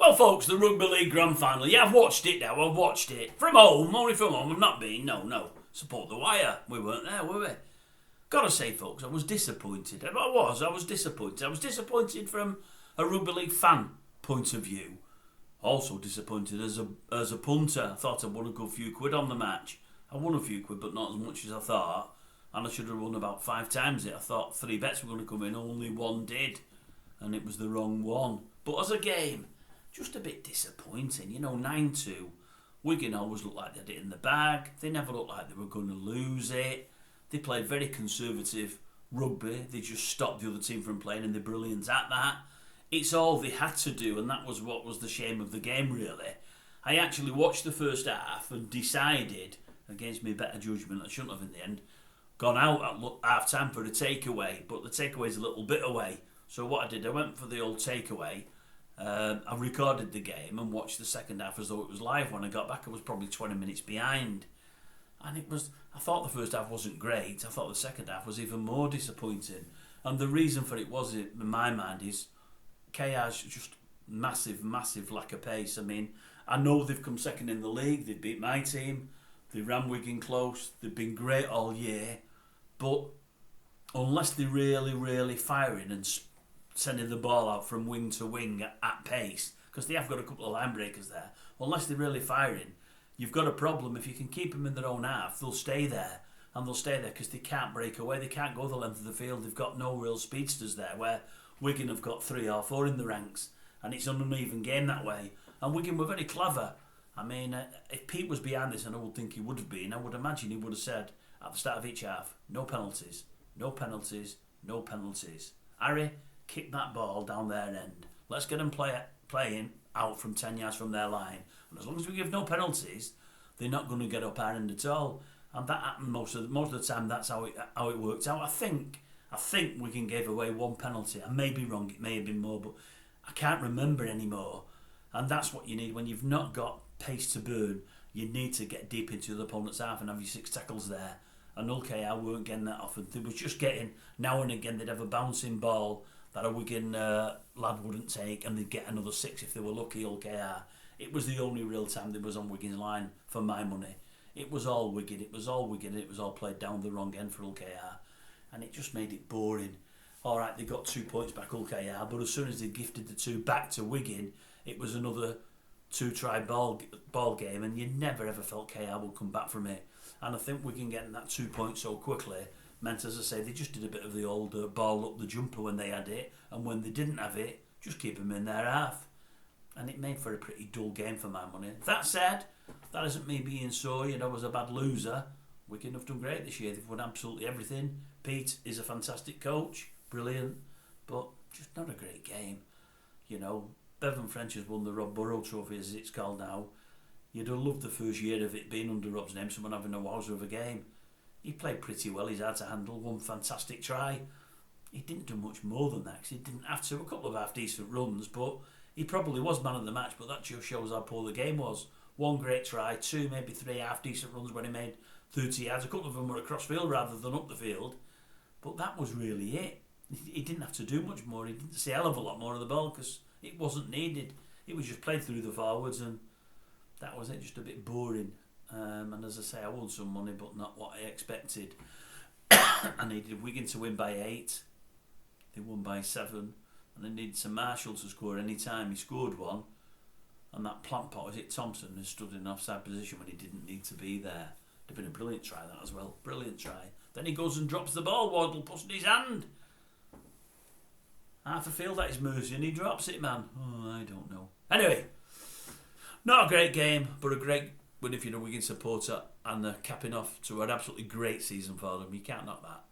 Well, folks, the Rugby League Grand Final. Yeah, I've watched it now. I've watched it. From home, only from home. I've not been. No. Support the Wire. We weren't there, were we? Gotta say, folks, I was disappointed. I was disappointed. I was disappointed from a Rugby League fan point of view. Also disappointed as a punter. I thought I won a good few quid on the match. I won a few quid, but not as much as I thought. And I should have won about 5 times it. I thought 3 bets were going to come in. Only 1 did. And it was the wrong one. But as a game, just a bit disappointing. 9-2. Wigan always looked like they had it in the bag. They never looked like they were going to lose it. They played very conservative rugby. They just stopped the other team from playing, and they're brilliant at that. It's all they had to do, and that was what was the shame of the game, really. I actually watched the first half and decided, against my better judgment, I shouldn't have in the end, gone out at half time for a takeaway, but the takeaway's a little bit away. So what I did, I went for the old takeaway. I recorded the game and watched the second half as though it was live. When I got back, I was probably 20 minutes behind. And I thought the first half wasn't great. I thought the second half was even more disappointing. And the reason for it was, in my mind, is KR's just massive lack of pace. I mean, I know they've come second in the league. They've beat my team. They ran Wigan close. They've been great all year. But unless they're really firing and sending the ball out from wing to wing at pace, because they have got a couple of line breakers there, unless they're really firing, you've got a problem. If you can keep them in their own half, they'll stay there. And they'll stay there because they can't break away. They can't go the length of the field. They've got no real speedsters there, where Wigan have got 3 or 4 in the ranks. And it's an uneven game that way. And Wigan were very clever. I mean, if Pete was behind this, and I would think he would have been, I would imagine he would have said at the start of each half, no penalties, no penalties, no penalties. Harry, kick that ball down their end. Let's get them playing out from 10 yards from their line. And as long as we give no penalties, they're not going to get up our end at all. And that happened most of the time. That's how it worked out. I think Wigan gave away 1 penalty. I may be wrong. It may have been more, but I can't remember anymore. And that's what you need when you've not got pace to burn. You need to get deep into the opponent's half and have your 6 tackles there. And KR weren't getting that often. They was just getting, now and again, they'd have a bouncing ball that a Wigan lad wouldn't take, and they'd get another 6 if they were lucky, KR. It was the only real time they was on Wigan's line for my money. It was all Wigan, and it was all played down the wrong end for KR. And it just made it boring. Alright, they got 2 points back, KR, but as soon as they gifted the 2 back to Wigan, it was another 2-try ball game, and you never ever felt KR would come back from it. And I think Wigan getting that 2 points so quickly meant, as I say, they just did a bit of the old ball up the jumper when they had it, and when they didn't have it, just keep them in their half. And it made for a pretty dull game for my money. That said, that isn't me being sore, I was a bad loser. Wigan have done great this year. They've won absolutely everything. Pete is a fantastic coach, brilliant, but just not a great game. Bevan French has won the Rob Burrow Trophy, as it's called now. You'd have loved the first year of it being under Rob's name, someone having a wowzer of a game. He played pretty well, he's hard to handle, 1 fantastic try. He didn't do much more than that, because he didn't have to. A couple of half-decent runs, but he probably was man of the match, but that just shows how poor the game was. 1 great try, 2, maybe 3 half-decent runs when he made 30 yards. A couple of them were across field rather than up the field. But that was really it. He didn't have to do much more. He didn't see a hell of a lot more of the ball because it wasn't needed. It was just played through the forwards, and that was it, just a bit boring. And as I say, I won some money, but not what I expected. I needed Wigan to win by 8. They won by 7. And I needed Sir Marshall to score any time. He scored 1. And that plant pot, was it Thompson, who stood in an offside position when he didn't need to be there. It'd have been a brilliant try, that as well. Brilliant try. Then he goes and drops the ball. Wardle puts in his hand. Half a field at his mercy, and he drops it, man. Oh, I don't know. Anyway, not a great game, but a great win if you're a Wigan supporter, and capping off to an absolutely great season for them. You can't knock that.